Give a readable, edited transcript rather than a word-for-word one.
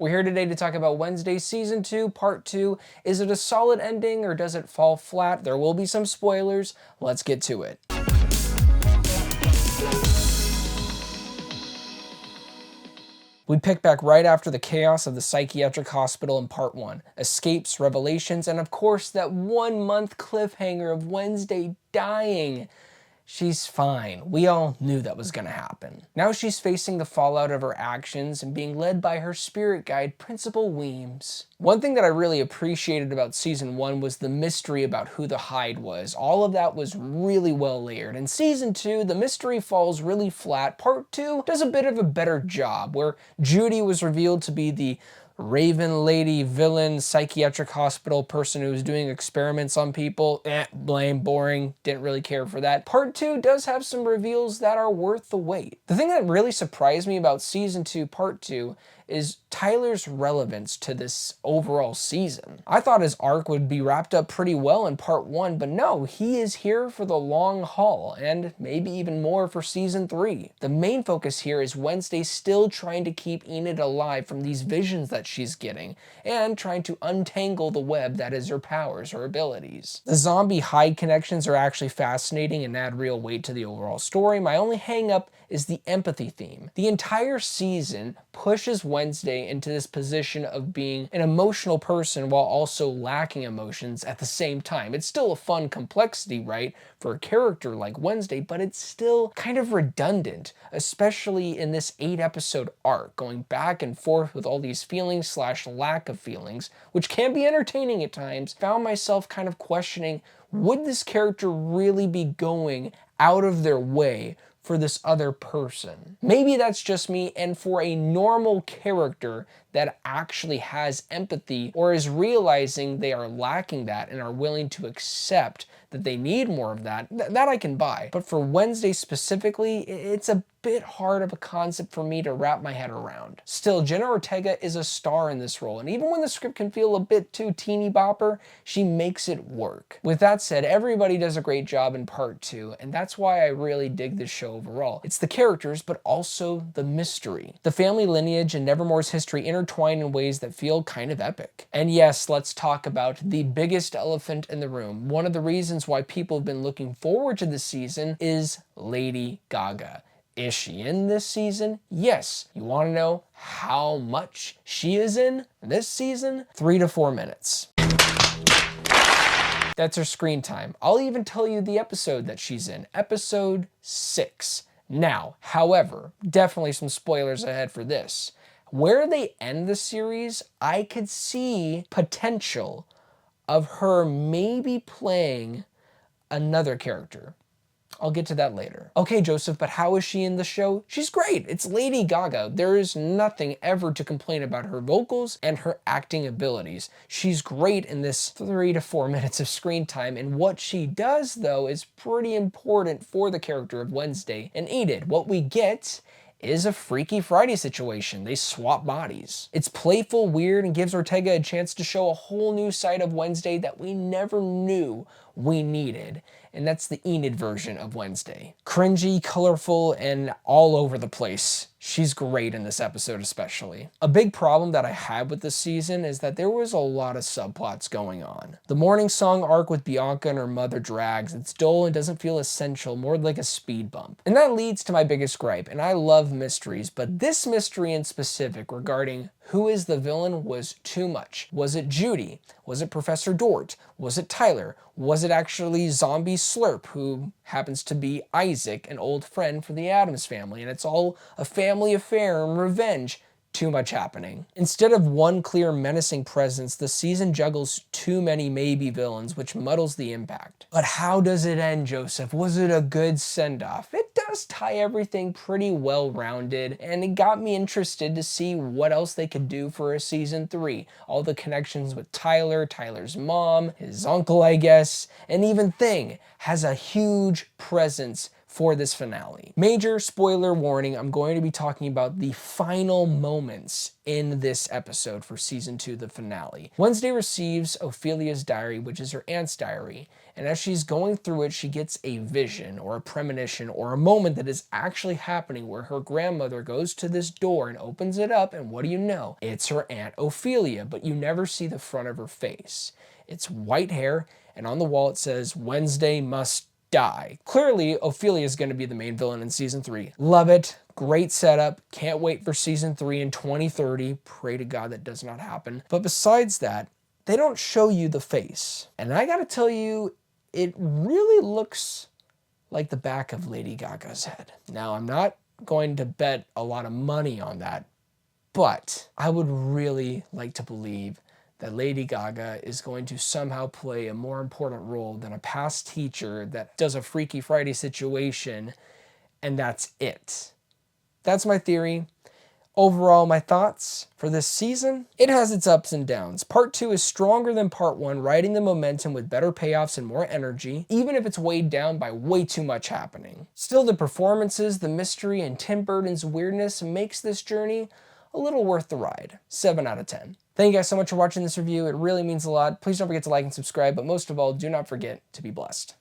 We're here today to talk about Wednesday Season 2, Part 2. Is it a solid ending or does it fall flat? There will be some spoilers. Let's get to it. We pick back right after the chaos of the psychiatric hospital in Part 1. Escapes, revelations, and of course that 1 month cliffhanger of Wednesday dying. She's fine. We all knew that was gonna happen. Now she's facing the fallout of her actions and being led by her spirit guide, Principal Weems. One thing that I really appreciated about Season 1 was the mystery about who the Hyde was. All of that was really well layered. In Season 2, the mystery falls really flat. Part 2 does a bit of a better job, where Judy was revealed to be the Raven Lady villain psychiatric hospital person who was doing experiments on people. Blame, boring, didn't really care for that. Part 2 does have some reveals that are worth the wait. The thing that really surprised me about Season 2, Part 2 is Tyler's relevance to this overall season. I thought his arc would be wrapped up pretty well in Part 1, but no, he is here for the long haul, and maybe even more for Season 3. The main focus here is Wednesday still trying to keep Enid alive from these visions that she's getting, and trying to untangle the web that is her powers, her abilities. The zombie Hyde connections are actually fascinating and add real weight to the overall story. My only hang-up is the empathy theme. The entire season pushes Wednesday into this position of being an emotional person while also lacking emotions at the same time. It's still a fun complexity, right, for a character like Wednesday, but it's still kind of redundant, especially in this 8-episode arc, going back and forth with all these feelings / lack of feelings, which can be entertaining at times. Found myself kind of questioning, would this character really be going out of their way for this other person? Maybe that's just me, and for a normal character that actually has empathy or is realizing they are lacking that and are willing to accept that they need more of that, that I can buy. But for Wednesday specifically, it's a bit hard of a concept for me to wrap my head around. Still, Jenna Ortega is a star in this role, and even when the script can feel a bit too teeny bopper, she makes it work. With that said, everybody does a great job in Part 2, and that's why I really dig this show overall. It's the characters, but also the mystery. The family lineage and Nevermore's history intertwine in ways that feel kind of epic. And yes, let's talk about the biggest elephant in the room. One of the reasons why people have been looking forward to this season is Lady Gaga. Is she in this season? Yes. You want to know how much she is in this season? 3 to 4 minutes. That's her screen time. I'll even tell you the episode that she's in, episode 6. Now, however, definitely some spoilers ahead for this. Where they end the series, I could see potential of her maybe playing another character. I'll get to that later. Okay, Joseph, but how is she in the show? She's great. It's Lady Gaga. There is nothing ever to complain about her vocals and her acting abilities. She's great in this 3 to 4 minutes of screen time, and what she does, though, is pretty important for the character of Wednesday and Enid. What we get is a Freaky Friday situation. They swap bodies. It's playful, weird, and gives Ortega a chance to show a whole new side of Wednesday that we never knew we needed. And that's the Enid version of Wednesday. Cringy, colorful, and all over the place. She's great in this episode especially. A big problem that I had with this season is that there was a lot of subplots going on. The morning song arc with Bianca and her mother drags. It's dull and doesn't feel essential, more like a speed bump. And that leads to my biggest gripe, and I love mysteries, but this mystery in specific regarding who is the villain was too much. Was it Judy? Was it Professor Dort? Was it Tyler? Was it actually Zombie Slurp, who happens to be Isaac, an old friend from the Addams family, and it's all a family affair and revenge? Too much happening. Instead of one clear menacing presence, the season juggles too many maybe villains, which muddles the impact. But how does it end, Joseph? Was it a good send-off? It does tie everything pretty well-rounded, and it got me interested to see what else they could do for a season 3. All the connections with Tyler, Tyler's mom, his uncle, I guess, and even Thing has a huge presence for this finale. Major spoiler warning, I'm going to be talking about the final moments in this episode for season 2, the finale. Wednesday receives Ophelia's diary, which is her aunt's diary, and as she's going through it, she gets a vision or a premonition or a moment that is actually happening where her grandmother goes to this door and opens it up, and what do you know? It's her Aunt Ophelia, but you never see the front of her face. It's white hair, and on the wall it says, "Wednesday must die." Clearly, Ophelia is going to be the main villain in season 3. Love it. Great setup. Can't wait for season 3 in 2030. Pray to God that does not happen. But besides that, they don't show you the face. And I gotta tell you, it really looks like the back of Lady Gaga's head. Now, I'm not going to bet a lot of money on that, but I would really like to believe that Lady Gaga is going to somehow play a more important role than a past teacher that does a Freaky Friday situation, and that's it. That's my theory. Overall, my thoughts for this season, it has its ups and downs. Part 2 is stronger than Part 1, riding the momentum with better payoffs and more energy, even if it's weighed down by way too much happening. Still, the performances, the mystery, and Tim Burton's weirdness makes this journey a little worth the ride. 7 out of 10. Thank you guys so much for watching this review. It really means a lot. Please don't forget to like and subscribe, but most of all, do not forget to be blessed.